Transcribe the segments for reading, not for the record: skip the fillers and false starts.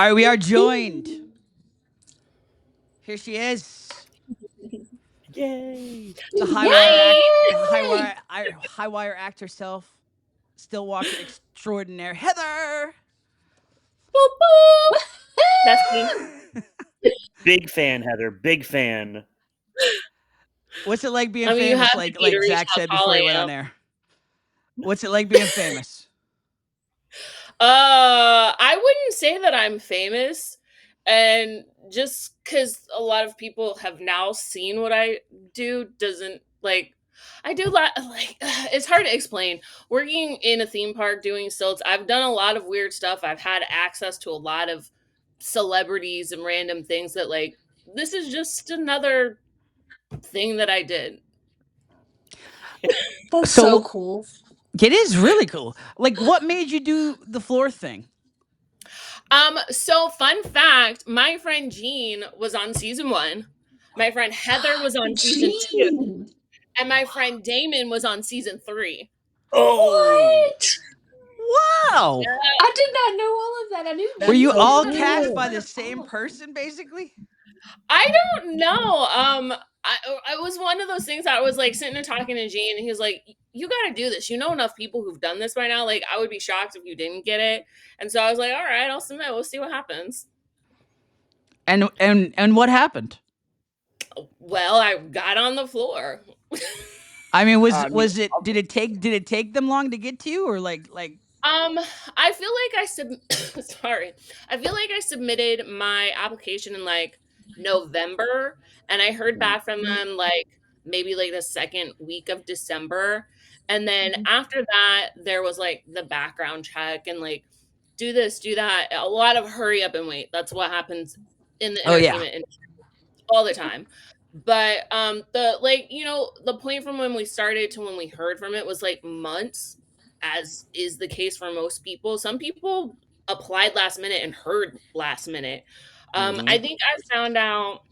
All right, we are joined. Here she is, Yay! the Yay! high wire act herself, still walker extraordinaire, Heather. Boop, boop. That's me. Big fan, Heather. Big fan. What's it like being I mean, you have famous? to be to Like reach Zach how said tall before he I went am. on air. What's it like being famous? I wouldn't say that I'm famous, and just because a lot of people have now seen what I do doesn't like. I do like it's hard to explain. Working in a theme park doing stilts, I've done a lot of weird stuff. I've had access to a lot of celebrities and random things that like this is just another thing that I did. That's so So cool. it is really cool. Like, what made you do the floor thing? So fun fact, my friend Jean was on season 1. My friend Heather was on season 2, Gene. and my friend Damon was on season 3. Oh! What? Wow. Yeah. I did not know all of that. I knew Were Gene you so all was on it, cast cool. by but the same person, basically? I don't know. I was one of those things that I was like sitting and talking to Jean, and he was like, "You got to do this. You know enough people who've done this by now. Like, I would be shocked if you didn't get it." And so I was like, "All right, I'll submit. We'll see what happens." And what happened? Well, I got on the floor. I mean, I mean, was it did it take them long to get to you, or I feel like sorry. I feel like I submitted my application in like November, and I heard back from them like maybe like the second week of December. And then after that, there was like the background check and like do this, do that. A lot of hurry up and wait. That's what happens in the oh yeah. entertainment industry all the time. But the like, the point from when we started to when we heard from it was like months, as is the case for most people. Some people applied last minute and heard last minute. I mhm. think I found out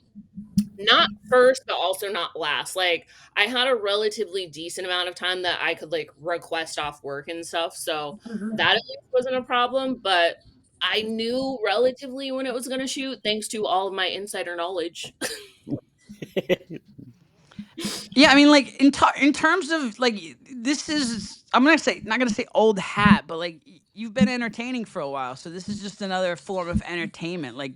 not first, but also not last. Like I had a relatively decent amount of time that I could like request off work and stuff. So that at least wasn't a problem. But I knew relatively when it was going to shoot, thanks to all of my insider knowledge. Yeah, I mean, like in terms of like this is I'm gonna say not gonna say old hat, but like you've been entertaining for a while, so this is just another form of entertainment. Like,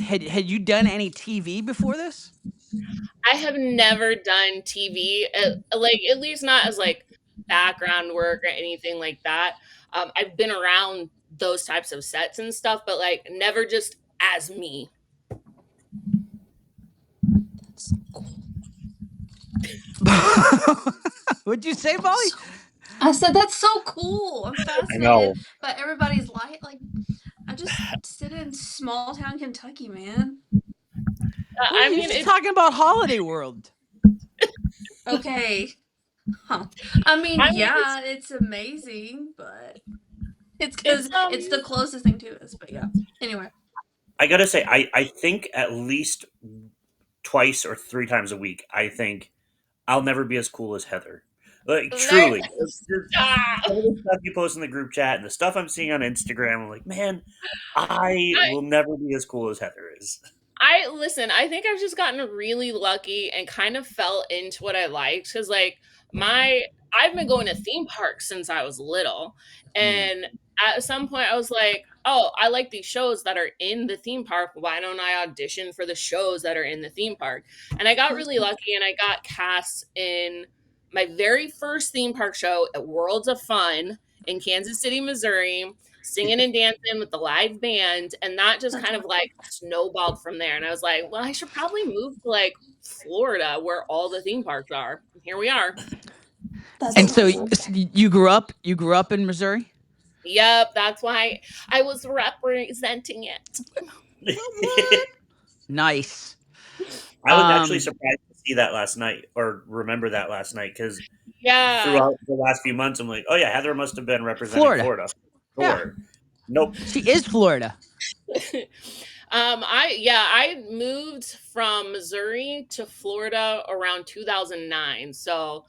had you done any TV before this? I have never done TV, like at least not as like background work or anything like that. I've been around those types of sets and stuff, but like never just as me. That's so cool. What'd you say, Molly? I said that's so cool. I'm I fascinated know. by everybody's life. Like, I just sit in small town Kentucky, man. Well, I you're mean, just it's. talking about Holiday World. Okay. Huh. I mean, I mean, yeah, it's amazing, but it's it's because it's the closest thing to us. But yeah. Anyway. I gotta say, I think at least twice or three times a week, I think I'll never be as cool as Heather. Like there. truly, Ah, some of the stuff you post in the group chat and the stuff I'm seeing on Instagram, I'm like, man, I I, will never be as cool as Heather is. I listen. I think I've just gotten really lucky and kind of fell into what I liked because, like, my I've been going to theme parks since I was little, Mm. and at some point I was like, "Oh, I like these shows that are in the theme park. Why don't I audition for the shows that are in the theme park?" And I got really lucky, and I got cast in my very first theme park show at Worlds of Fun in Kansas City, Missouri, singing and dancing with the live band, and that just kind of like snowballed from there. And I was like, well, I should probably move to like Florida where all the theme parks are. And here we are. That's And so so cool. you grew up in Missouri. Yep, that's why I was representing it. Nice. I was actually Um, surprised to see that last night or remember that last night because Yeah. throughout the last few months, I'm like, oh yeah, Heather must have been representing Florida. Florida. Yeah, Sure. Nope. she is Florida. I moved from Missouri to Florida around 2009. So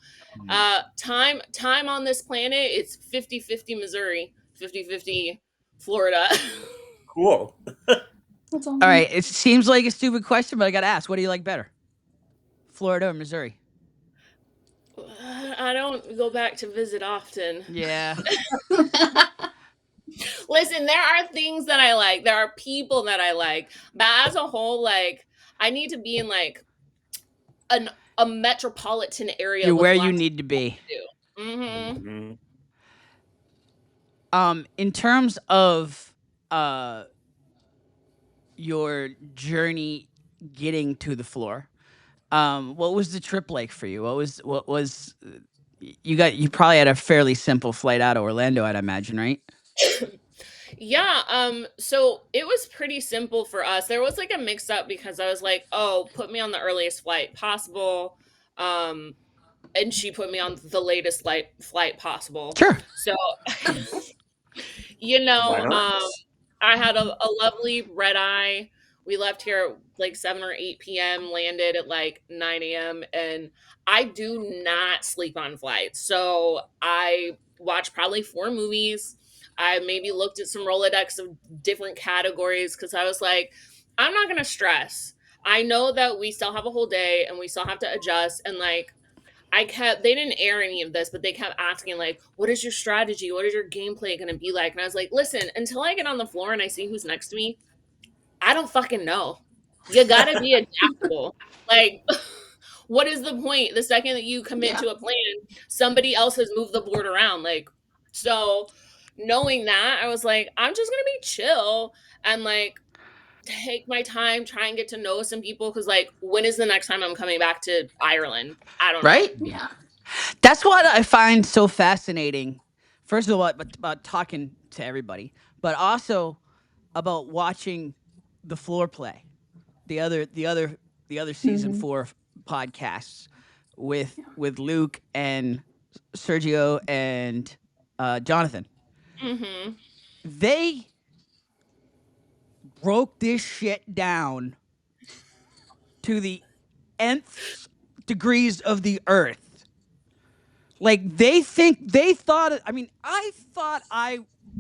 time on this planet, it's 50-50 Missouri, 50-50 Florida. Cool. That's All right, it seems like a stupid question, but I got to ask, what do you like better? Florida or Missouri? I don't go back to visit often. Yeah. Listen, there are things that I like. There are people that I like. But as a whole, like I need to be in like an a metropolitan area You're with where you lots of need to stuff be. to do. Mhm. Mhm. In terms of uh your journey getting to the floor, what was the trip like for you? What was you probably had a fairly simple flight out of Orlando, I'd imagine, right? Yeah, so it was pretty simple for us. There was like a mix up because I was like, "Oh, put me on the earliest flight possible." Um and she put me on the latest flight possible. Sure. So, you Why know, not? I had a lovely red eye. We left here at like 7 or 8 p.m., landed at like 9 a.m. And I do not sleep on flights. So I watched probably 4 movies. I maybe looked at some Rolodex of different categories because I was like, I'm not going to stress. I know that we still have a whole day and we still have to adjust. And like, they didn't air any of this, but they kept asking, like, what is your strategy? What is your gameplay going to be like? And I was like, listen, until I get on the floor and I see who's next to me, I don't fucking know. You got to be adaptable. Like, what is the point? The second that you commit Yeah. to a plan, somebody else has moved the board around. Like, so knowing that, I was like, I'm just going to be chill and like take my time, try and get to know some people. Cause like, when is the next time I'm coming back to Ireland? I don't know. Right? Yeah. That's what I find so fascinating. First of all, about talking to everybody, but also about watching the floor play. The other season Hmm. 4 podcasts with Yeah. Luke and Sergio and Jonathan. Mm-hmm. They broke this shit down to the nth degrees of the earth. Like they thought. I mean, I thought I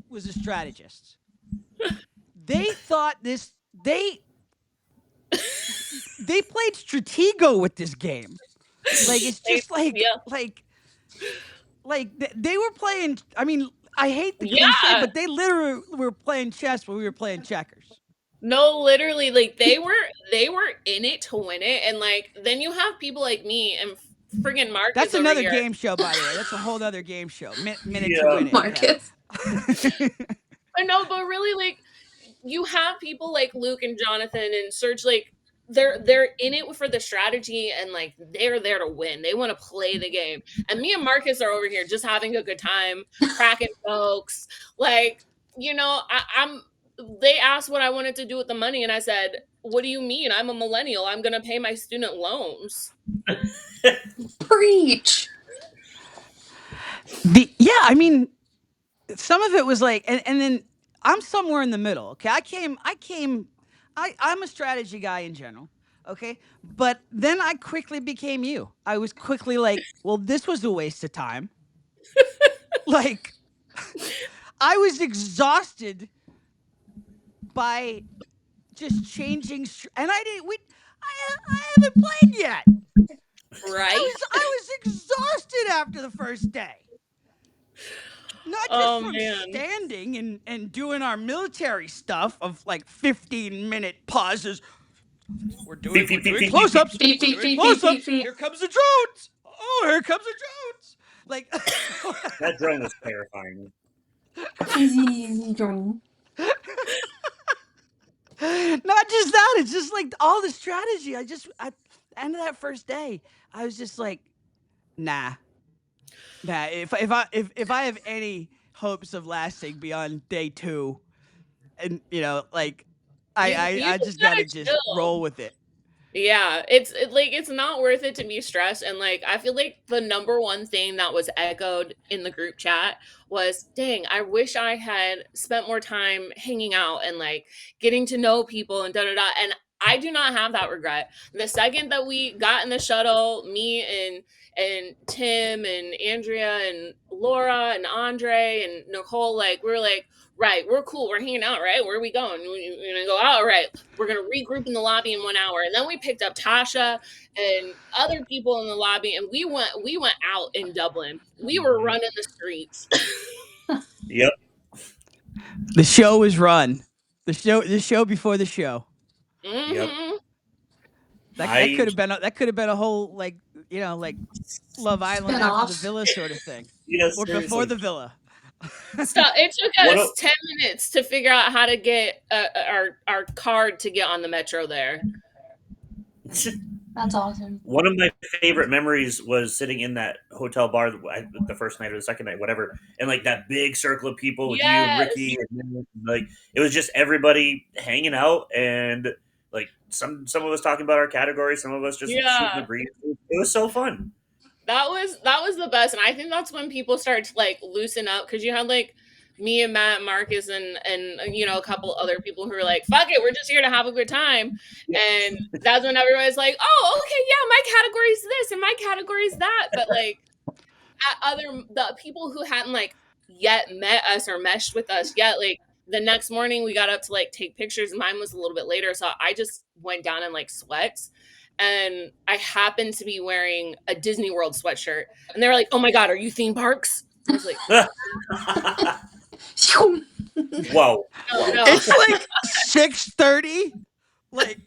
was a strategist. They thought this. They played Stratego with this game. Like it's just Yeah. they were playing. I mean, I hate the cliche, Yeah. but they literally were playing chess when we were playing checkers. No, literally, like they were in it to win it. And like then you have people like me and friggin' That's Marcus over another here. game show, by the way. That's a whole other game show. Minute to Yeah. win it. Yeah. Marcus. I know, but really like you have people like Luke and Jonathan and Serge, like they're in it for the strategy and like they're there to win. They want to play the game. And me and Marcus are over here just having a good time, cracking jokes. Like, I'm they asked what I wanted to do with the money and I said, "What do you mean? I'm a millennial. I'm going to pay my student loans." Preach. I mean, some of it was like, and then I'm somewhere in the middle. Okay, I'm a strategy guy in general. Okay, but then I quickly became you. I was quickly like, well, this was a waste of time. Like, I was exhausted by just changing, and I didn't. I haven't played yet. Right? I was exhausted after the first day. Not just Oh from man. standing and doing our military stuff of like 15-minute pauses. We're doing Beep, we're beep, beep, doing beep, beep, close beep. ups. Beep, We're beep, doing beep, close beep, beep, ups. beep. Here comes the drones. Oh, here comes the drones. Like That drone was terrifying. Easy, Johnny. not just that, it's just like all the strategy. At the end of that first day, I was just like, nah. Nah. If I have any hopes of lasting beyond day 2, and like You I just just gotta gotta just chill. roll with it. Yeah, like it's not worth it to be stressed. And like I feel like the number one thing that was echoed in the group chat was, dang, I wish I had spent more time hanging out and like getting to know people and da da da. And I do not have that regret. The second that we got in the shuttle, me and Tim and Andrea and Laura and Andre and Nicole, like we were like, right, we're cool, we're hanging out, right? Where are we going? We're gonna go out, right? We're gonna regroup in the lobby in 1 hour, and then we picked up Tasha and other people in the lobby, and we went out in Dublin. We were running the streets. Yep. The show was run. The show before the show. Yep. Hmm. That could have been a whole like like Love Island after the Spin-off. villa sort of thing, Yeah, or before seriously. the villa. So it took One us of 10 minutes to figure out how to get our card to get on the metro there. That's awesome. one of my favorite memories was sitting in that hotel bar the first night or the second night, whatever, and like that big circle of people with you and Yes. Ricky, and like it was just everybody hanging out, and like some of us talking about our categories, some of us just shooting the Yeah. breeze. It was so fun. That was the best. And I think that's when people start to like loosen up, because you had like me and Matt, Marcus, and a couple other people who were like, fuck it, we're just here to have a good time. And that's when everybody's like, oh, okay, yeah, my category's this and my category's that. But like the people who hadn't like yet met us or meshed with us yet, like the next morning we got up to like take pictures. Mine was a little bit later, so I just went down in like sweats, and I happened to be wearing a Disney World sweatshirt, and they were like, oh my god, are you theme parks? I was like, Whoa. no. It's like 6:30. Like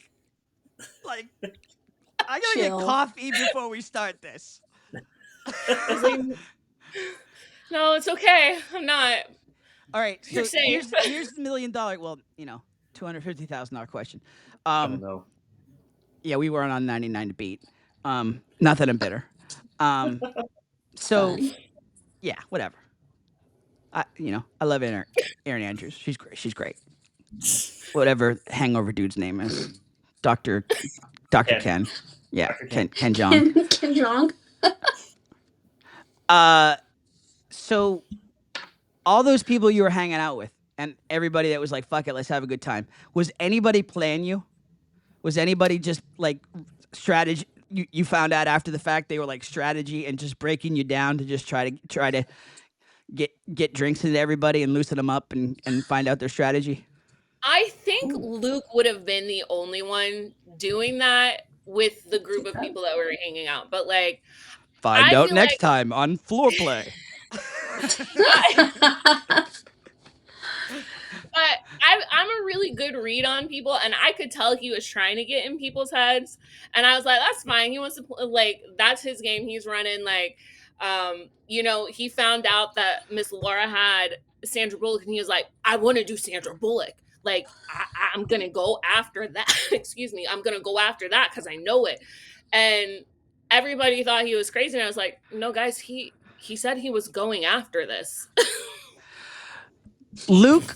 I gotta Chill. get coffee before we start this. I was like, no, it's okay, I'm not. All right, so You're safe. here's the $1 million. Well, $250,000 question. I don't know. Yeah, we weren't on 99 to beat. Not that I'm bitter. So Fun. yeah, whatever. I love Aaron Andrews. She's great. She's great. Whatever hangover dude's name is, Doctor Ken. Yeah, Dr. Ken Ken. Jong. Kim Jong. So all those people you were hanging out with, and everybody that was like, "Fuck it, let's have a good time." Was anybody playing you? Was anybody just like strategy? You found out after the fact they were like strategy and just breaking you down to just try to get drinks into everybody and loosen them up and find out their strategy. I think Luke would have been the only one doing that with the group of people that were hanging out. But like, Find I out feel next like time on floor play. but I'm a really good read on people, and I could tell he was trying to get in people's heads, and I was like, that's fine. He wants to like, that's his game. He's running like, he found out that Miss Laura had Sandra Bullock, and he was like, I want to do Sandra Bullock. Like, I'm gonna go after that. Excuse me, I'm gonna go after that because I know it. And everybody thought he was crazy, and I was like, no, guys, he said he was going after this. Luke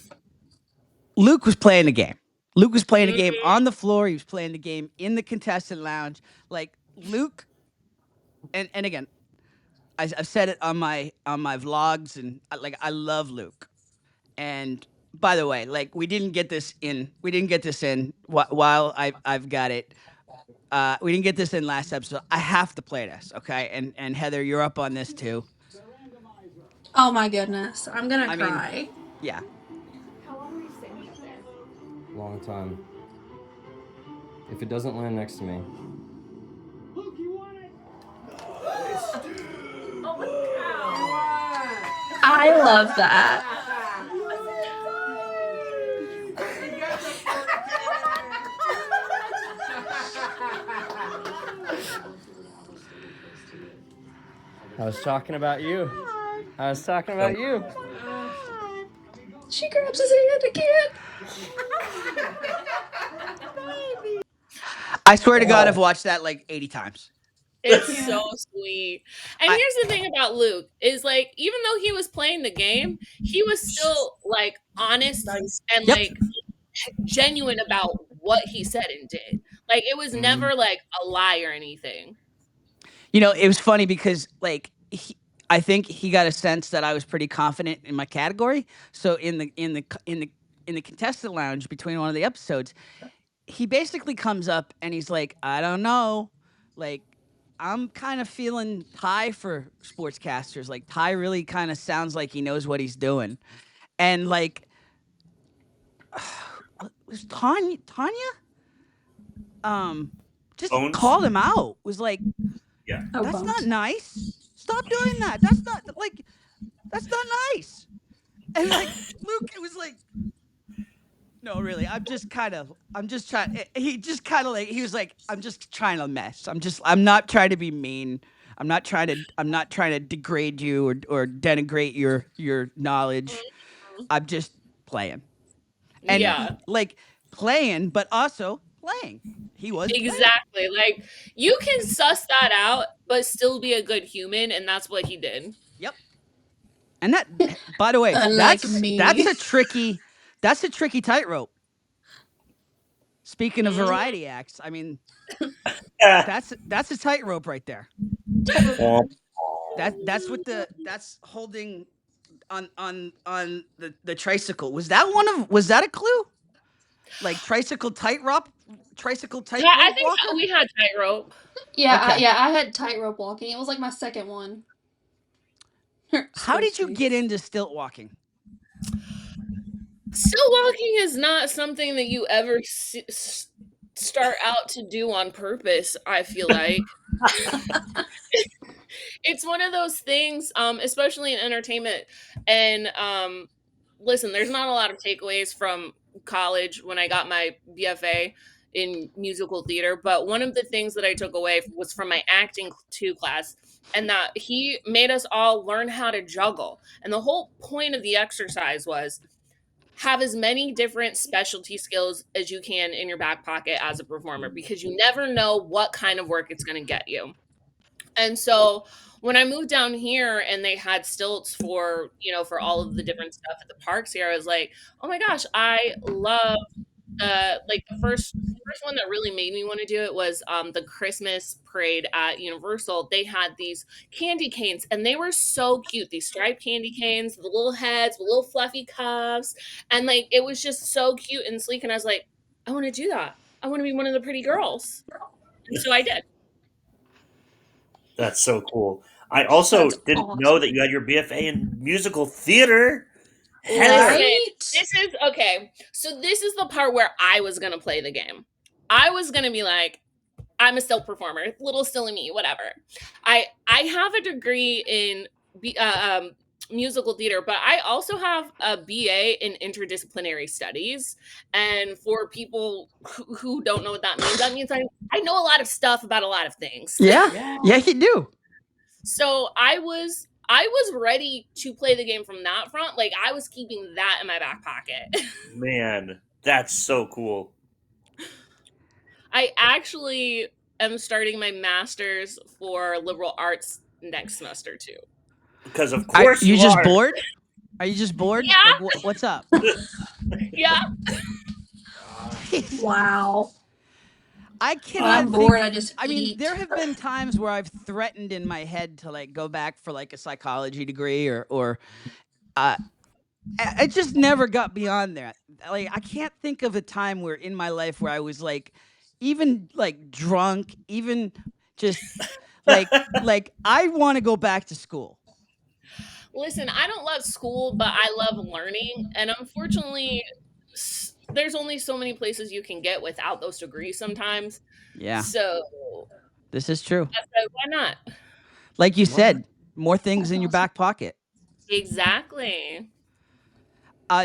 was playing the game. Luke was playing the game on the floor. He was playing the game in the contestant lounge. Like Luke, and again, I've said it on my vlogs, and I love Luke. And by the way, like we didn't get this in while I've got it. We didn't get this in last episode. I have to play this, okay? And Heather, you're up on this too. Oh my goodness. I'm gonna I mean, cry. yeah. Long time. If it doesn't land next to me, I love that. I was talking about you. I was talking about you. She grabs his hand again. I swear to God, I've watched that like 80 times. It's so sweet. And here's the thing about Luke is like, even though he was playing the game, he was still like honest and Yep. like genuine about what he said and did. Like, it was never like a lie or anything. It was funny because like I think he got a sense that I was pretty confident in my category. So in the contestant lounge between one of the episodes, he basically comes up and he's like, I don't know, like I'm kind of feeling Ty for sportscasters. Like Ty really kind of sounds like he knows what he's doing, and like was Tanya just Bones. called him out. Was like, Yeah. Oh, that's not Bones. nice. Stop doing that. That's not like that's not nice. And like Luke, it was like, no, really. I'm just trying. He just kind of like, he was like, I'm just trying to mess. I'm not trying to be mean. I'm not trying to degrade you or denigrate your knowledge. Mhm. I'm just playing. And Yeah, like playing, but also playing. He was playing. exactly. Like you can suss that out, but still be a good human, and that's what he did. Yep. And that, by the way, Unlike me. that's a tricky tightrope. Speaking of Mhm. variety acts, I mean, Yeah. that's a tightrope right there. Womp. That's holding on the tricycle. Was that a clue? Like tricycle Yeah, I tightrope think walker? we had tightrope. Okay. I had tightrope walking. It was like my second one. How Square did you get skates. into stilt walking? Still walking is not something that you ever start out to do on purpose, I feel like. It's one of those things, especially in entertainment. And listen, there's not a lot of takeaways from college when I got my BFA in musical theater, but one of the things that I took away was from my acting 2 class, and that he made us all learn how to juggle. And the whole point of the exercise was have as many different specialty skills as you can in your back pocket as a performer, because you never know what kind of work it's going to get you. And so when I moved down here and they had stilts for, for all of the different stuff at the parks here, I was like, oh my gosh, I love like the first one that really made me want to do it was the Christmas parade at Universal. They had these candy canes and they were so cute. These striped candy canes, the little heads, the little fluffy cuffs, and like it was just so cute and sleek. And I was like, I want to do that. I want to be one of the pretty girls. And so I did. That's so cool. I also That's didn't know awesome. that you had your BFA in musical theater. Heather. Listen, Right? this is okay. So this is the part where I was gonna play the game. I was gonna be like, I'm a still performer, little silly me, whatever. I have a degree in musical theater, but I also have a BA in interdisciplinary studies. And for people who don't know what that means I know a lot of stuff about a lot of things. Yeah. Yeah, you do. So I was ready to play the game from that front. Like I was keeping that in my back pocket. Man, that's so cool. I actually am starting my master's for liberal arts next semester too. Because of Are course you you just are. bored? Are you just bored? Yeah, Like what's up? yeah. Wow. I When cannot I'm bored, think. I just I mean, eat. there have been times where I've threatened in my head to like go back for like a psychology degree or uh, I just never got beyond that. Like I can't think of a time where in my life where I was like even like drunk, even just like I want to go back to school. Listen, I don't love school, but I love learning. And unfortunately, there's only so many places you can get without those degrees sometimes. Yeah, So this is true. I said, why not? Like you Why not? said, more things That's in your awesome. back pocket. Exactly.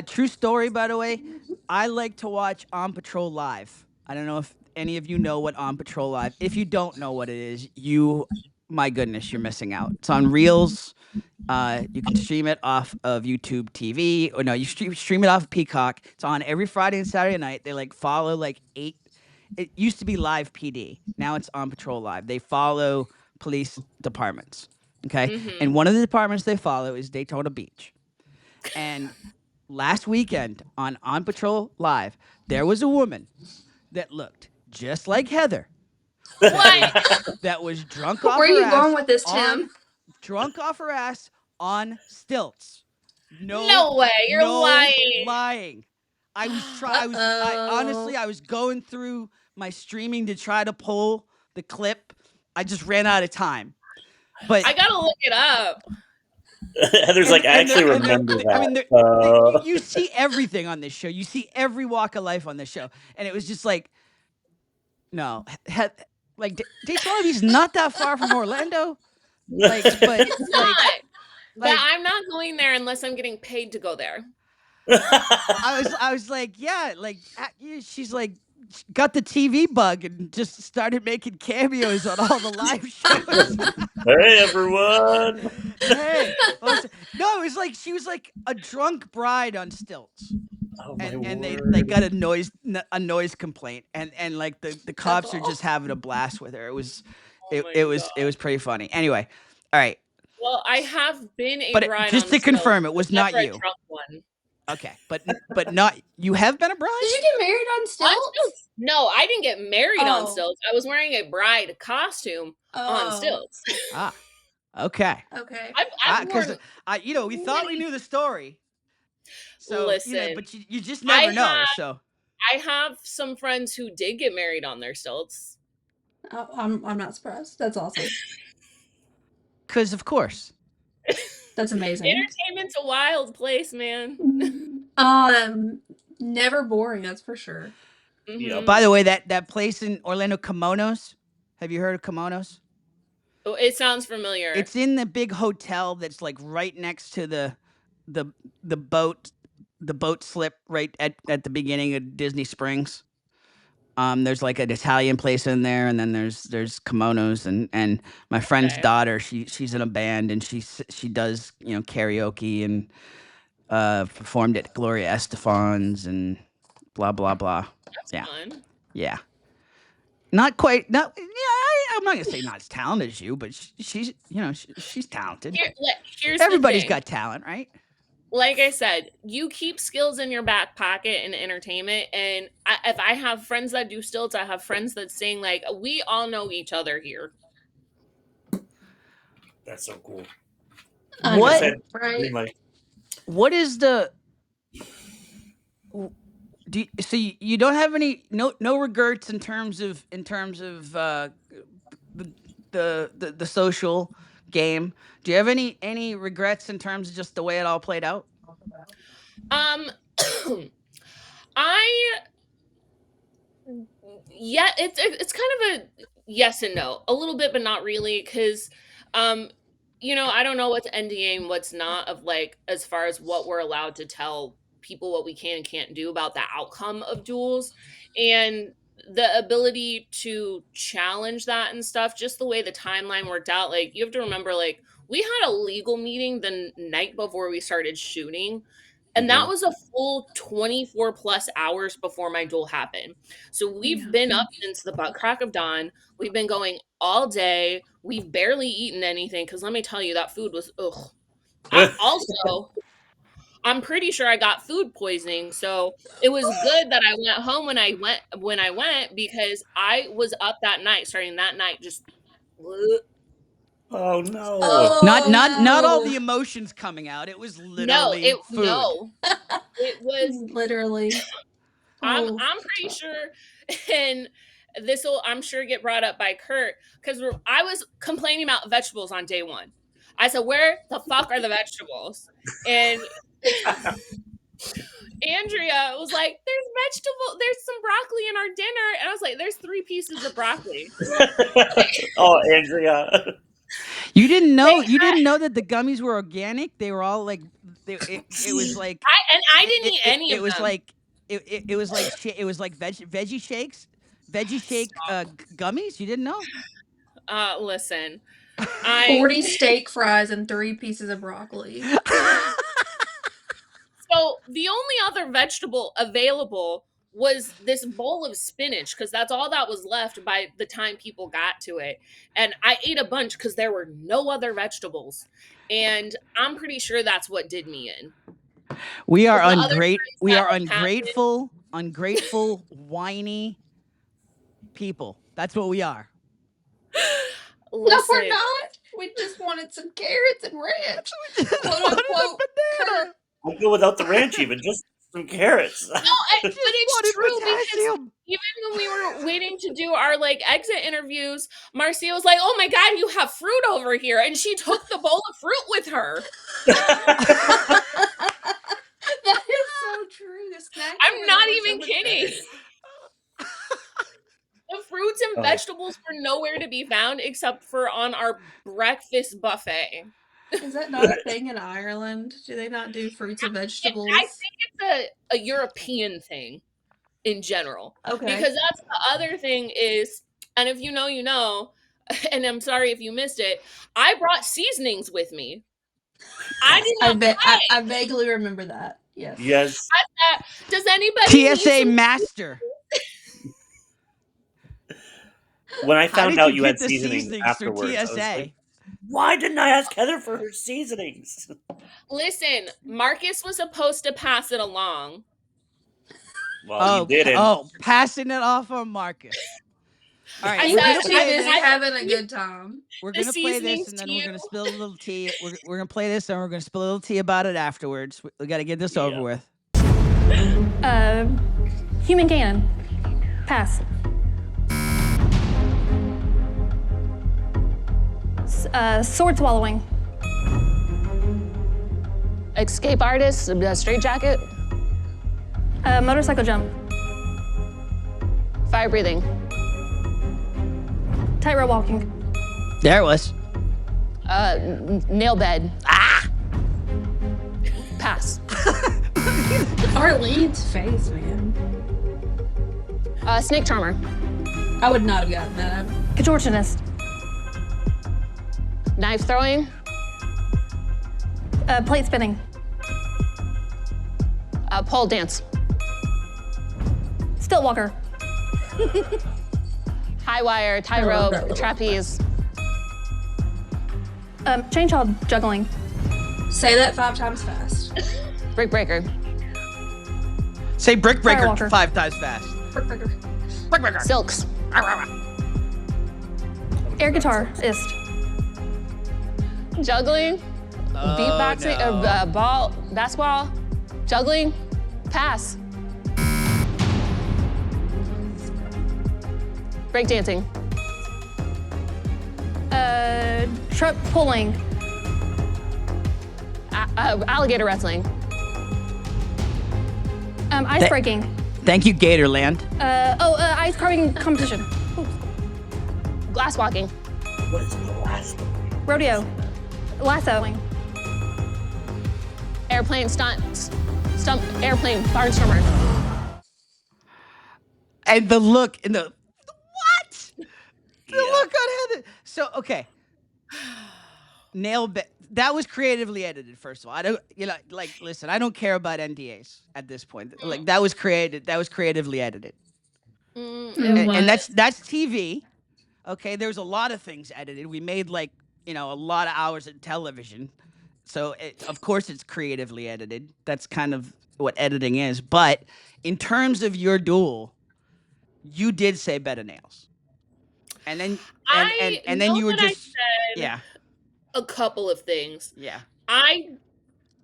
True story, by the way. I like to watch On Patrol Live. I don't know if any of you know what On Patrol Live. If you don't know what it is, my goodness, you're missing out. It's on Reels. You can stream it off of YouTube TV, or no, you stream it off of Peacock. It's on every Friday and Saturday night. They like follow like eight. It used to be Live PD. Now it's On Patrol Live. They follow police departments. Okay, and Hmm. one of the departments they follow is Daytona Beach. And last weekend on Patrol Live, there was a woman that looked just like Heather that was What? that was Where are you going with this, Tim? drunk off her ass on stilts. No way. You're No lying. lying. I honestly, I was going through my streaming to try to pull the clip. I just ran out of time. But I gotta look it up. Heather's like, I actually remember I mean, that. you see everything on this show. You see every walk of life on this show, and it was just like, no, like Daytona Beach's not that far from Orlando. Like, but It's like, not. like But I'm not going there unless I'm getting paid to go there. I was like, yeah, like she's like got the TV bug and just started making cameos on all the live shows. Hey, everyone. Hey, no, it was like she was like a drunk bride on stilts. Oh, my And they word. got a noise complaint, and like the cops are just awful. having a blast with her. It was Oh my it was God. pretty funny. Anyway, all right, Well, I have been a but bride just on to stilts, confirm, it but was not never a you. drunk one. Okay, but not you have been a Did bride? you get married on On stilts? stilts? No, I didn't get married on Oh. stilts. I was wearing a bride costume on Oh. stilts. Ah, okay. Okay. I've Because worn we thought we knew the story. So Listen, but you just I never know. have So I have some friends who did get married on their stilts. Oh, I'm not surprised. That's awesome. because of course. That's amazing. Entertainment's a wild place, man. Never boring, that's for sure. Mhm. By the way, that place in Orlando, Kimonos. Have you heard of Kimonos? Oh, it sounds familiar. It's in the big hotel that's like right next to the the boat slip right at the beginning of Disney Springs. There's like an Italian place in there, and then there's Kimonos, and my friend's Okay. daughter, she's in a band, and she does karaoke and performed at Gloria Estefan's and blah blah blah. That's Yeah, fun. yeah. Not quite. Not yeah. I'm not gonna say not as talented as you, but she's she's talented. Here's Everybody's the thing. got talent, right? Like I said, you keep skills in your back pocket in entertainment. And if I have friends that do stilts, I have friends that sing. Like, we all know each other here. That's so cool. I What- I know, said, right? like, What is the? So you don't have any no regrets in terms of the social game? Do you have any regrets in terms of just the way it all played out? I yeah, it's kind of a yes and no, a little bit, but not really, because I don't know what's NDA and what's not, of like, as far as what we're allowed to tell people, what we can and can't do about the outcome of duels, and the ability to challenge that and stuff. Just the way the timeline worked out, like, you have to remember, like, we had a legal meeting the night before we started shooting. And that was a full 24 plus hours before my duel happened. So we've Yeah. been up since the butt crack of dawn. We've been going all day. We've barely eaten anything, because let me tell you, that food was ugh. Also, I'm pretty sure I got food poisoning. So it was good that I went home when I went, because I was up that night, starting that night, just oh no. Oh, Not all no. the emotions coming out. It was no, literally food. no. It was Literally. I'm Oh, pretty sure, and this will, I'm sure, get brought up by Kurt, because I was complaining about vegetables on day one. I said, "Where the fuck are the vegetables?" And Andrea was like, there's some broccoli in our dinner," and I was like, "There's 3 pieces of broccoli." Oh, Andrea. You didn't know that the gummies were organic. They were all like it was like I didn't eat any it of was them. like it was like veggie shakes, veggie shake gummies. You didn't know? Listen, 40 steak fries and 3 pieces of broccoli. So the only other vegetable available was this bowl of spinach, because that's all that was left by the time people got to it. And I ate a bunch because there were no other vegetables. And I'm pretty sure that's what did me in. We are The other we that are like happened- ungrateful, whiny people. That's what we are. No, we're Listen, not. We just wanted some carrots and ranch. Just Quote wanted a unquote, banana. I'll go without the ranch even. Just some carrots. No, but it's wanted true because potassium. even when we were waiting to do our like exit interviews, Marcia was like, "Oh my god, you have fruit over here," and she took the bowl of fruit with her. That is so true. The snack I'm over not there was so even much kidding. better. The fruits and vegetables were nowhere to be found except for on our breakfast buffet. Is that not a thing in Ireland? Do they not do fruits and I vegetables? think it's a European thing in general. Okay. Because that's the other thing is, and if you know, you know, and I'm sorry if you missed it, I brought seasonings with me. I did not I vaguely remember that. Yes. Yes. Does anybody need TSA some master. When I How found did out you you get had the seasonings seasonings through afterwards, I was TSA? like, why didn't I ask Heather for her seasonings? Listen, Marcus was supposed to pass it along. Well, you didn't. Passing it off on Marcus. All right, I we're said- gonna Too play busy this. having a good time. We're the gonna play this, seasonings and then to we're you. gonna spill a little tea. We're gonna play this, and we're gonna spill a little tea about it afterwards. We gotta get this over with. Human cannon. Pass. Sword swallowing. Escape artist, straight jacket, Motorcycle jump. fire breathing, Tightrope walking. There it was. nail bed. Pass. Arlene's face, man. Snake charmer, I would not have gotten that. Contortionist. knife throwing, Plate spinning. pole dance, Stilt walker. high wire, tie rope, trapeze, Chainsaw juggling. Say that 5 times fast. brick breaker, Say brick breaker Firewalker. 5 times fast. Brick breaker. Brick breaker. silks, Air guitarist. juggling, beatboxing, no. ball, basketball, juggling, pass. Breakdancing, Truck pulling. alligator wrestling, Ice breaking. Thank you, Gatorland. Ice carving competition. glass walking, What is the last one? Rodeo. Lassoing. airplane stunts, airplane, barnstormer, And the look in the what? The look on Heather. So okay. Nailbed. That was creatively edited. First of all, I don't. Listen. I don't care about NDAs at this point. Like that was created. That was creatively edited. And that's TV. Okay. There's a lot of things edited. We made a lot of hours of television. So of course it's creatively edited. That's kind of what editing is. But in terms of your duel, you did say better nails. And then and then you were just said a couple of things. Yeah. I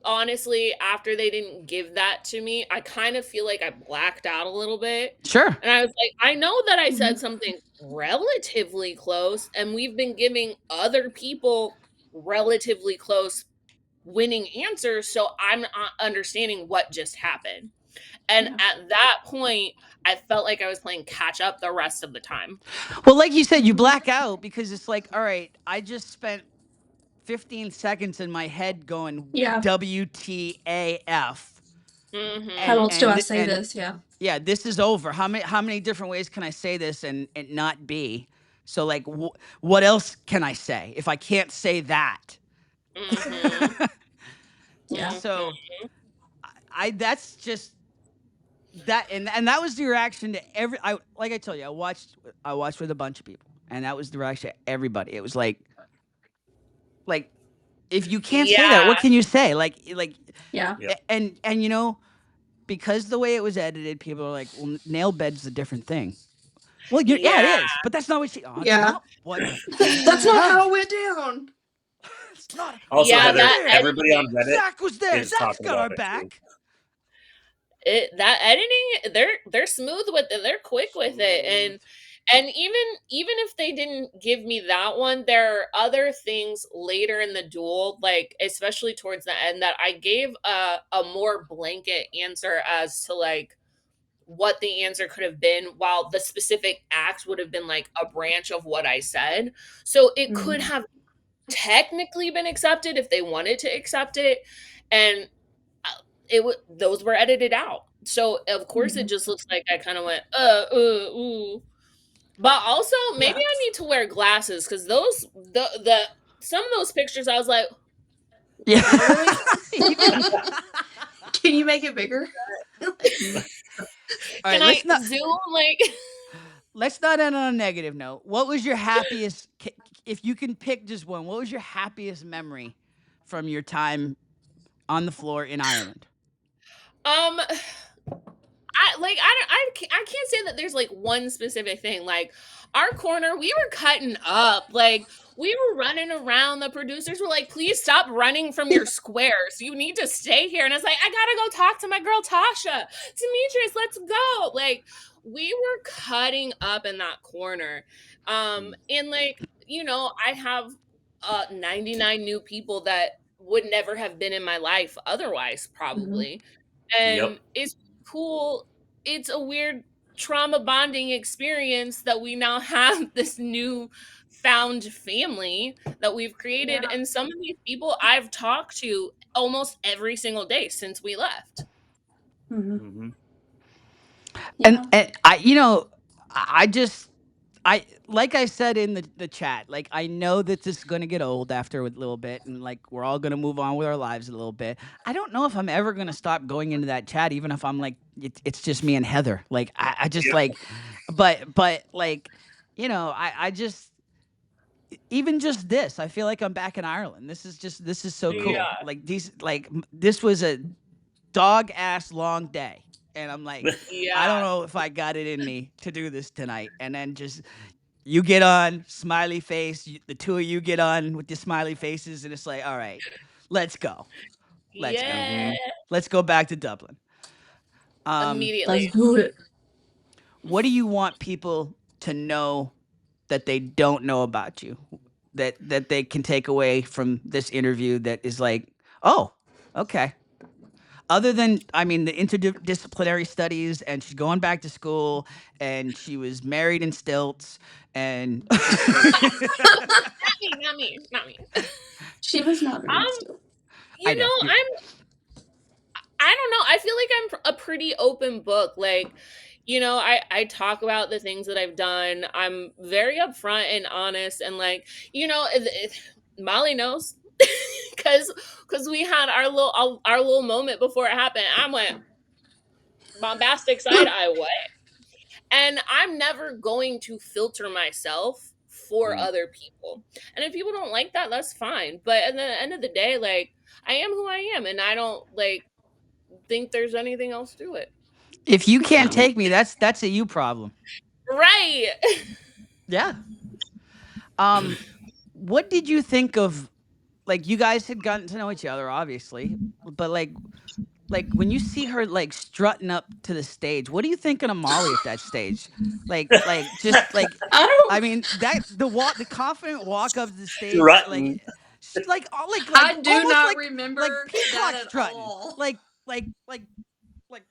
honestly, after they didn't give that to me, I kind of feel like I blacked out a little bit. Sure. And I was like, I know that I said something relatively close, and we've been giving other people relatively close winning answers, so I'm not understanding what just happened. And at that point, I felt like I was playing catch up the rest of the time. Well, like you said, you black out because it's like, all right, I just spent 15 seconds in my head going WTAF. How else do I say this? Yeah. Yeah, this is over. How many different ways can I say this and it not be? So like, what else can I say if I can't say that? Yeah. So I that's just that and that was the reaction to like I told you, I watched with a bunch of people, and that was the reaction to everybody. It was like if you can't say that, what can you say? And because the way it was edited, people are like, well, Nailbeds a different thing. Well, it is, but that's not what she. Oh, Yeah. not what That's not how it went down. It's not. Also, Yeah, Heather, that everybody on Reddit Zach was there. is Zach's talking got our about it, back. too. that editing, they're smooth with it, they're quick with it. And even if they didn't give me that one, there are other things later in the duel, like especially towards the end, that I gave a more blanket answer as to like what the answer could have been, while the specific act would have been like a branch of what I said. So it could have technically been accepted if they wanted to accept it, and those were edited out. So of course it just looks like I kind of went ooh. But also maybe I need to wear glasses, because the some of those pictures I was like, Yeah. Can you make it bigger? All can right, I zoom like let's not end on a negative note. What was your happiest, if you can pick just one, what was your happiest memory from your time on the floor in Ireland? um I can't say that there's like one specific thing. Like our corner, we were cutting up. Like we were running around. The producers were like, "Please stop running from your squares. You need to stay here." And I was like, "I gotta go talk to my girl Tasha. Demetrius, let's go." Like we were cutting up in that corner. And like I have 99 new people that would never have been in my life otherwise, probably. Yep. And it's cool. It's a weird trauma bonding experience that we now have this new found family that we've created. Yeah. And some of these people I've talked to almost every single day since we left. Mm-hmm. And I just, like I said in the chat, like I know that this is going to get old after a little bit, and like we're all going to move on with our lives a little bit. I don't know if I'm ever going to stop going into that chat, even if I'm like it's just me and Heather. Like I just like, but like, I just, even just this, I feel like I'm back in Ireland. This is so cool. Yeah. Like this was a dog ass long day, and I'm like, I don't Yeah. know if I got it in me to do this tonight. And then just you get on, smiley face. The two of you get on with the smiley faces, and it's like, all right, let's go. Let's go. Yeah. Let's go back to Dublin. Immediately. do it. What do you want people to know that they don't know about you, that they can take away from this interview that is like, oh, okay. Other than, I mean, the interdisciplinary studies, and she's going back to school, and she was married in stilts, and Not me. She was not very Um, still. you I know. know, I don't know. I feel like I'm a pretty open book. Like, I talk about the things that I've done. I'm very upfront and honest, and like, Molly knows because we had our little moment before it happened. I went bombastic side eye way, and I'm never going to filter myself for other people. And if people don't like that, that's fine. But at the end of the day, like I am who I am, and I don't like think there's anything else to it. If you can't take me, that's a you problem. Right. Yeah. What did you think of, like, you guys had gotten to know each other, obviously, but like when you see her like strutting up to the stage, what are you thinking of Molly at that stage? Just like, I don't. I mean, that the confident walk up to the stage, Strutting. like all I do almost not like remember peacock that at strutting, all. like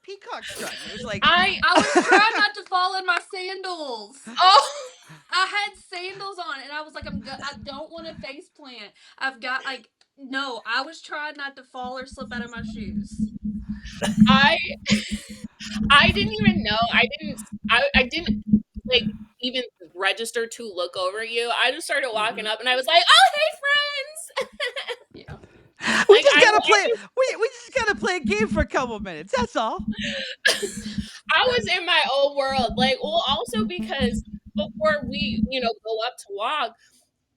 peacock strutting. It was like I I was trying not to fall in my sandals. oh I had sandals on, and I was like, I don't want to face plant. I've got like, no. I was trying not to fall or slip out of my shoes. I I didn't even know. I didn't like even register to look over you. I just started walking up and I was like, "Oh, hey friends." Yeah. we Like just I gotta play. We just gotta play a game for a couple minutes. That's all. I was in my own world. Like, well, also because before we, go up to walk,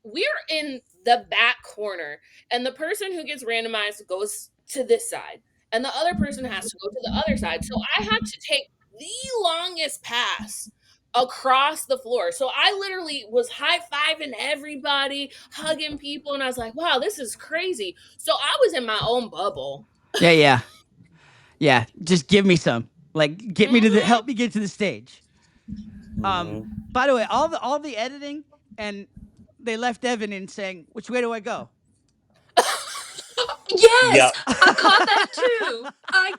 we're in the back corner, and the person who gets randomized goes to this side, and the other person has to go to the other side. So I had to take the longest pass across the floor. So I literally was high-fiving everybody, hugging people, and I was like, wow, this is crazy. So I was in my own bubble. Yeah, yeah. Yeah, just give me some. Like, get me to the Mhm. help me get to the stage. Mhm. By the way, all the editing, and they left Evan in saying, "Which way do I go?" Yes, Yeah, I caught that too. I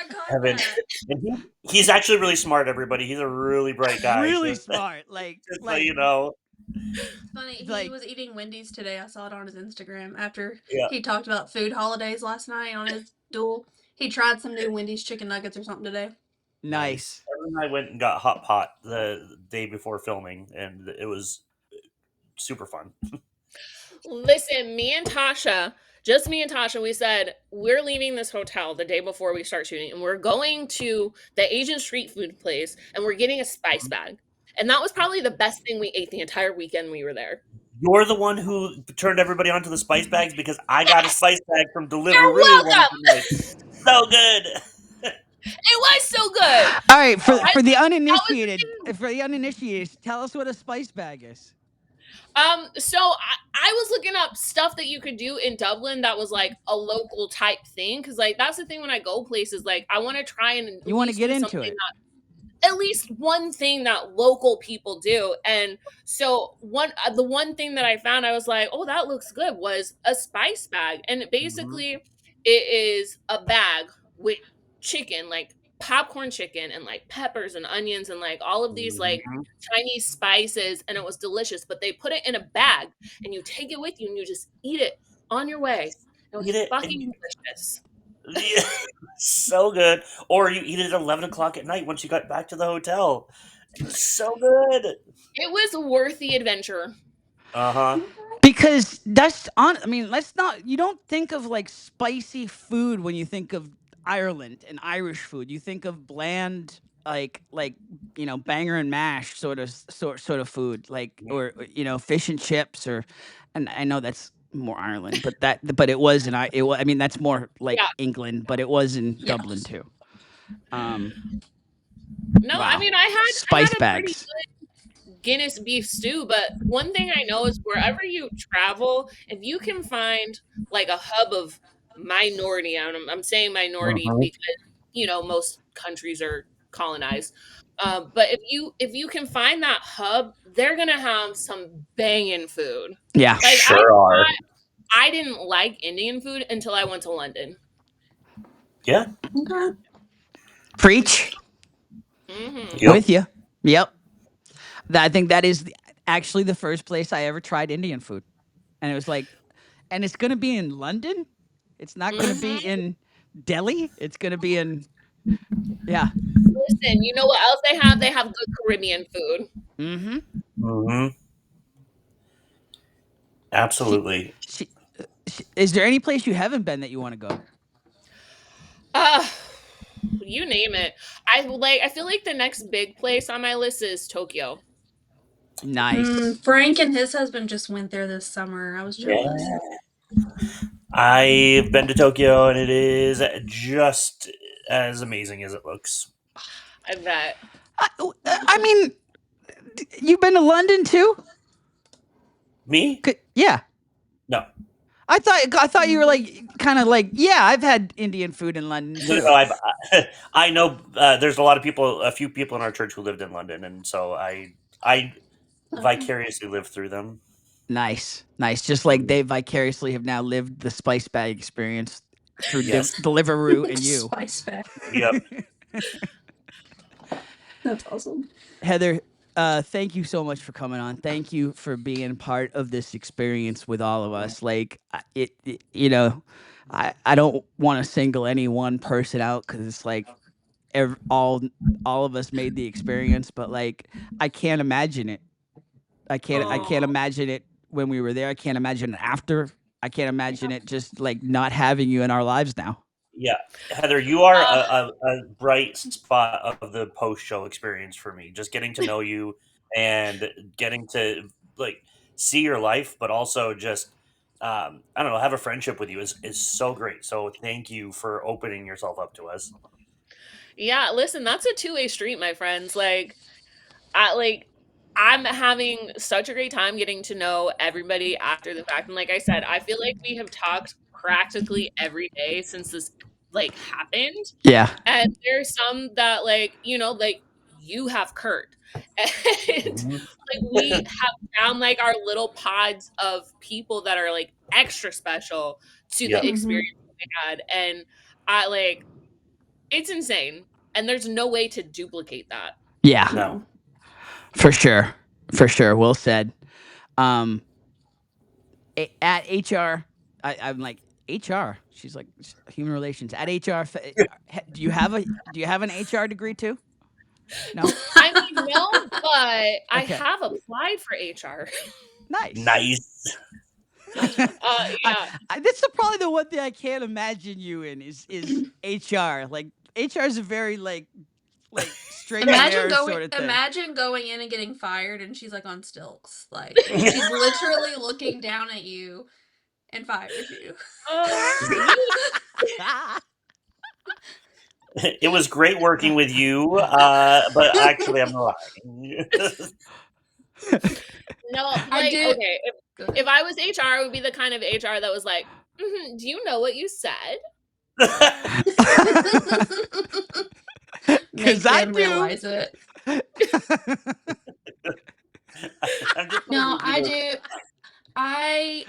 caught Evan. that. And he's actually really smart, everybody. He's a really bright guy. Really Just, smart. Like just so like you know. It's funny. He like was eating Wendy's today. I saw it on his Instagram after Yeah. he talked about food holidays last night on his duel. He tried some new Wendy's chicken nuggets or something today. Nice. nice. Evan and I went and got hot pot the day before filming, and it was super fun. Listen, just me and Tasha, we said we're leaving this hotel the day before we start shooting, and we're going to the Asian street food place, and we're getting a spice Mhm. bag. And that was probably the best thing we ate the entire weekend we were there. You're the one who turned everybody onto the spice bags because I got a Yes, spice bag from you're Deliveroo one of the welcome. nights. So good. It was so good. All right, for I, for the that was uninitiated, the for the uninitiated, tell us what a spice bag is. So I was looking up stuff that you could do in Dublin that was like a local type thing because like that's the thing when I go places like I want to try and at You want to least get do into something it. at least one thing that local people do. And so the one thing that I found I was like, "Oh, that looks good," was a spice bag. And Mhm. basically it is a bag with chicken, like popcorn chicken and like peppers and onions and like all of these like Mhm. Chinese spices and it was delicious, but they put it in a bag and you take it with you and you just eat it on your way. It was Eat it, and fucking delicious. yeah, so good. Or you eat it at 11 o'clock at night once you got back to the hotel. It was so good. It was worth the adventure. Uh huh. Because that's on. I mean, let's not. You don't think of like spicy food when you think of Ireland and Irish food. You think of bland, like banger and mash sort of food, like or fish and chips or. And I know that's more Ireland, but it was in I mean that's more like Yeah. England, but it was in Dublin Yes. too. Um, No, I wow, mean I spice had a pretty bags. good Guinness beef stew, but one thing I know is wherever you travel, if you can find like a hub of minority, and I'm saying minority Mhm. because most countries are colonized. But if you can find that hub, they're gonna have some banging food. Yeah, Like Sure are. I didn't like Indian food until I went to London. Yeah. Okay. preach Hmm. Yep. with you. Yep. I think that is actually the first place I ever tried Indian food, and it was like, and it's gonna be in London. It's not gonna be Hmm. in Delhi. It's gonna be in yeah. Listen, you know what else they have? They have good Caribbean food. Mm-hmm. Hmm. She, Absolutely. is there any place you haven't been that you want to go? Uh, you name it. I feel like the next big place on my list is Tokyo. Nice. Frank and his husband just went there this summer. I was jealous. Yeah. I've been to Tokyo, and it is just as amazing as it looks. I bet. I mean, you've been to London too? Me? Yeah. No. I thought you were like kind of like yeah. I've had Indian food in London No, no, too. no. I know there's a few people in our church who lived in London, and so I vicariously lived through them. Nice, nice. Just like they vicariously have now lived the spice bag experience through Yes. Deliveroo and you. Spice bag. Yep. That's awesome. Heather, thank you so much for coming on. Thank you for being part of this experience with all of us. Like I don't want to single any one person out because it's like all of us made the experience, but like I can't imagine it. I can't Oh. imagine it when we were there. I can't imagine it after. I can't imagine it just like not having you in our lives now. Yeah, Heather, you are Uh, a bright spot of the post show experience for me. Just getting to know you and getting to like see your life, but also just I don't know, have a friendship with you is so great. So thank you for opening yourself up to us. yeah, listen, that's a two-way street, my friends. Like I'm having such a great time getting to know everybody after the fact. And like I said, I feel like we have talked practically every day since this like happened, Yeah. and there's some that like like you have Kurt, and Mhm. like we have found like our little pods of people that are like extra special to the Yep. experience that we had, and I like it's insane, and there's no way to duplicate that. Yeah. No. For sure. For sure. Well said. Um, at HR, I'm like HR. She's like human relations at HR. Do you have an HR degree too? No. I mean, no, but I Okay. have applied for HR. Nice. Nice. Yeah. This is probably the one thing I can't imagine you in is HR. Like HR is a very like straight and narrow sort of thing. Imagine going in and getting fired, and she's like on stilts, like she's literally looking down at you and fires you. It was great working with you, but actually, I'm lying. No, I like do. okay, if I was HR, it would be the kind of HR that was like, do you know what you said? Make I them do. realize it. I'm just No, like, I do. I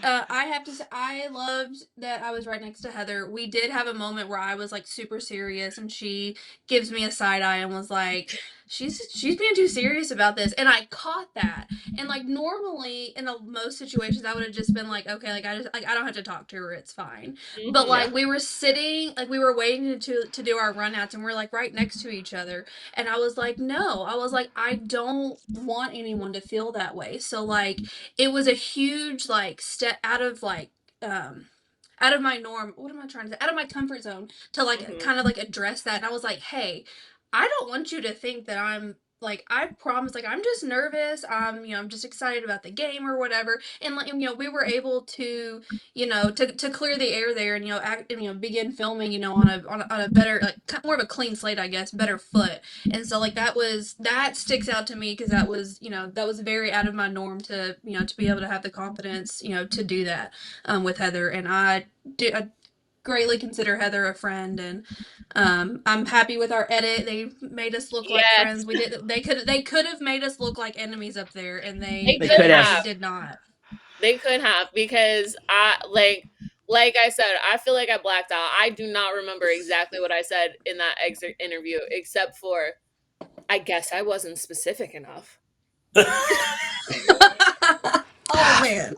have to say I loved that I was right next to Heather. We did have a moment where I was like super serious, and she gives me a side eye and was like, she's being too serious about this, and I caught that. And like normally in most situations I would have just been like, okay, like I don't have to talk to her, it's fine. But like we were sitting, like we were waiting to do our runouts, and we're like right next to each other, and I was like, no, I was like, I don't want anyone to feel that way. So like it was a huge like step out of like out of my norm, what am I trying to say, out of my comfort zone to like kind of like address that. And I was like, hey, I don't want you to think that I'm like, I promise, like I'm just nervous, I'm just excited about the game or whatever. And like we were able to to clear the air there, and begin filming on a better, like more of a clean slate, I guess, better foot. And so like that sticks out to me, because that was that was very out of my norm to to be able to have the confidence to do that with Heather. And I greatly consider Heather a friend, and I'm happy with our edit. They made us look like friends. Yes, We did. They could have made us look like enemies up there, and they They could could have. have. did not. They could have, because I like I said, I feel like I blacked out. I do not remember exactly what I said in that exit interview, except for I guess I wasn't specific enough. Oh man.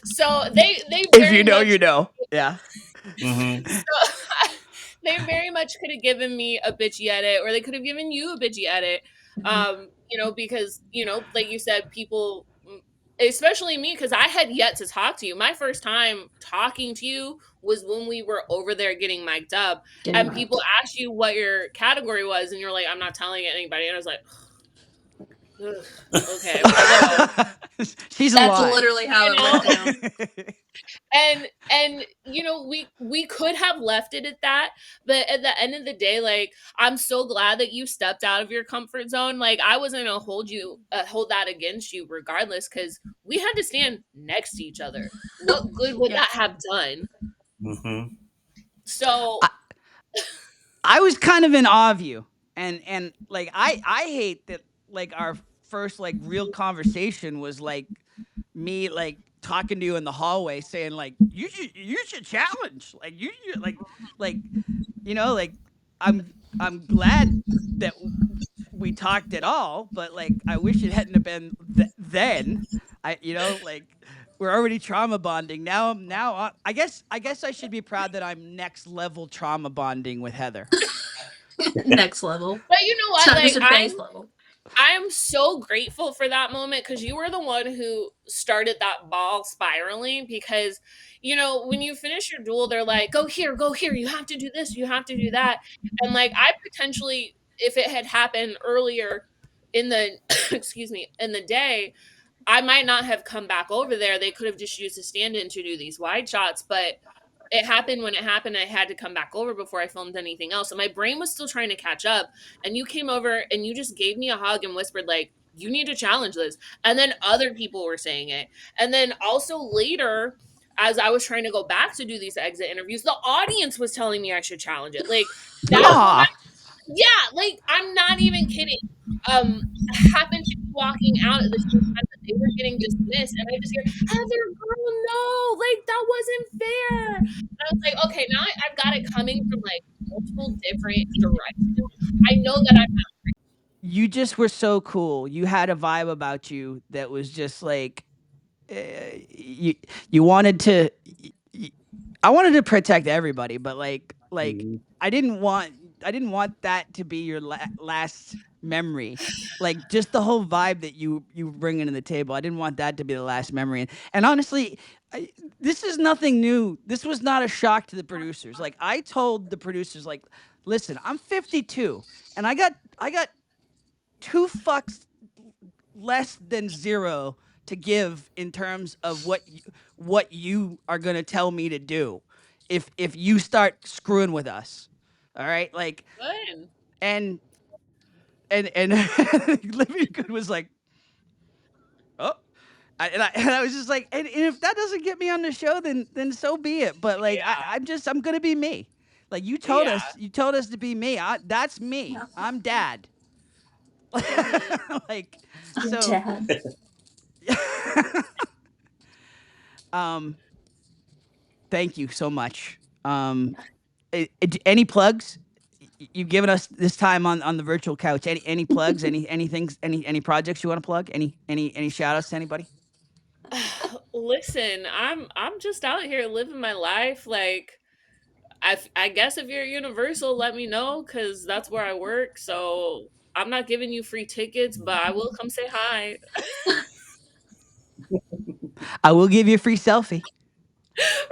So they If very you know, much you know. Yeah. mhm. so, they very much could have given me a bitchy edit, or they could have given you a bitchy edit. Because like you said, people, especially me, because I had yet to talk to you. My first time talking to you was when we were over there getting mic'd up, and people asked you what your category was, and you're like, I'm not telling anybody. And I was like, okay, well, She's That's alive. literally how it went down. and we could have left it at that, but at the end of the day, like, I'm so glad that you stepped out of your comfort zone. Like, I wasn't gonna hold that against you regardless, because we had to stand next to each other. What good would that have done? Mhm. So I was kind of in awe of you, and like I hate that like our first like real conversation was like me like talking to you in the hallway saying like you should challenge like like like I'm glad that we talked at all, but like I wish it hadn't have been then. Like we're already trauma bonding now. I guess I should be proud that I'm next level trauma bonding with Heather. Next level. but you know It's what, not like, just a base level. I am so grateful for that moment, because you were the one who started that ball spiraling. Because, when you finish your duel, they're like, go here, you have to do this, you have to do that. And like, I potentially, if it had happened earlier in the, excuse me, in the day, I might not have come back over there. They could have just used a stand in to do these wide shots. But it happened when it happened. I had to come back over before I filmed anything else. And my brain was still trying to catch up. And you came over and you just gave me a hug and whispered, like, you need to challenge this. And then other people were saying it. And then also later, as I was trying to go back to do these exit interviews, the audience was telling me I should challenge it. Like that Aw. yeah, like I'm not even kidding. Happened to be walking out at the same time that they were getting dismissed, and I just hear, Heather, girl, no, like that wasn't fair. And I was like, okay, now I've got it coming from like multiple different directions. I know that I'm You just were so cool. You had a vibe about you that was just like you wanted to. I wanted to protect everybody, but like I didn't want that to be your last memory. Like just the whole vibe that you bring into the table. I didn't want that to be the last memory. And honestly, this is nothing new. This was not a shock to the producers. Like I told the producers, like, listen, I'm 52, and I got 2 fucks less than 0 to give in terms of what you are going to tell me to do if you start screwing with us. All right? Like good. and Living Good was like, "Oh, and I was just like, and if that doesn't get me on the show, then so be it. But like, I'm gonna be me. Like you told Yeah. us to be me. That's me. Yeah. I'm Dad. Like, so Dad. Thank you so much. Any plugs? You've given us this time on the virtual couch. Any plugs? Any projects you want to plug? Any shout outs to anybody? Listen, I'm just out here living my life. Like I guess if you're Universal, let me know because that's where I work. So I'm not giving you free tickets, but I will come say hi. I will give you a free selfie.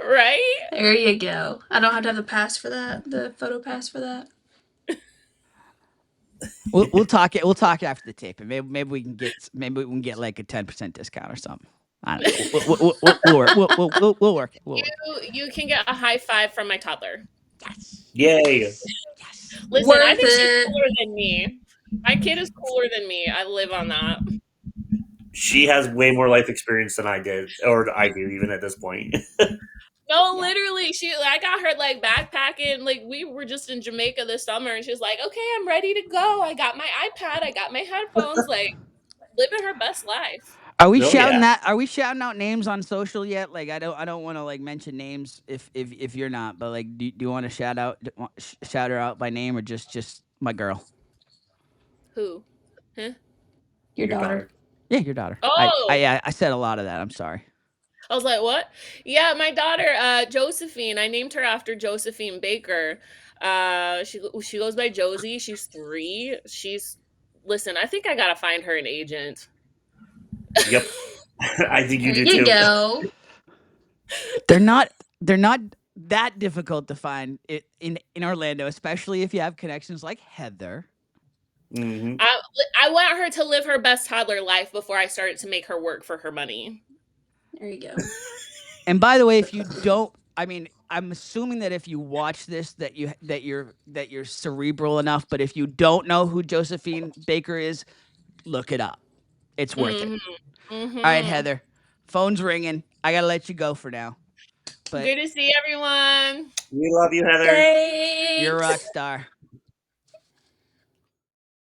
Right? There you go. I don't have to have the pass for that, the photo pass for that. We'll talk it. We'll talk after the tape, and maybe we can get like a 10% discount or something. I don't know. We'll work it. We'll work it. You can get a high five from my toddler. Yes. Yay! Yes. Listen, I Worth think she's it. cooler than me. My kid is cooler than me. I live on that. She has way more life experience than I did, or I do even at this point. No, literally, I got her like backpacking. Like we were just in Jamaica this summer, and she's like, "Okay, I'm ready to go. I got my iPad. I got my headphones. Like living her best life." Are we Oh, shouting yeah. that? Are we shouting out names on social yet? Like I don't want to like mention names if you're not. But like, do you want to shout her out by name or just my girl? Who? Huh? Your Your daughter. daughter. Yeah, your daughter. Oh, I said a lot of that. I'm sorry. I was like, what? Yeah, my daughter, Josephine. I named her after Josephine Baker. She goes by Josie. She's 3. Listen. I think I gotta find her an agent. Yep. I think you There do you too. go. They're not that difficult to find in Orlando, especially if you have connections like Heather. Hmm. I want her to live her best toddler life before I started to make her work for her money. There you go. And by the way, if you don't, I mean, I'm assuming that if you watch this, that you're cerebral enough. But if you don't know who Josephine Baker is, look it up. It's worth it. Mm-hmm. All right, Heather, phone's ringing. I gotta let you go for now. But Good to see everyone. We love you, Heather. Thanks. you're a rock star.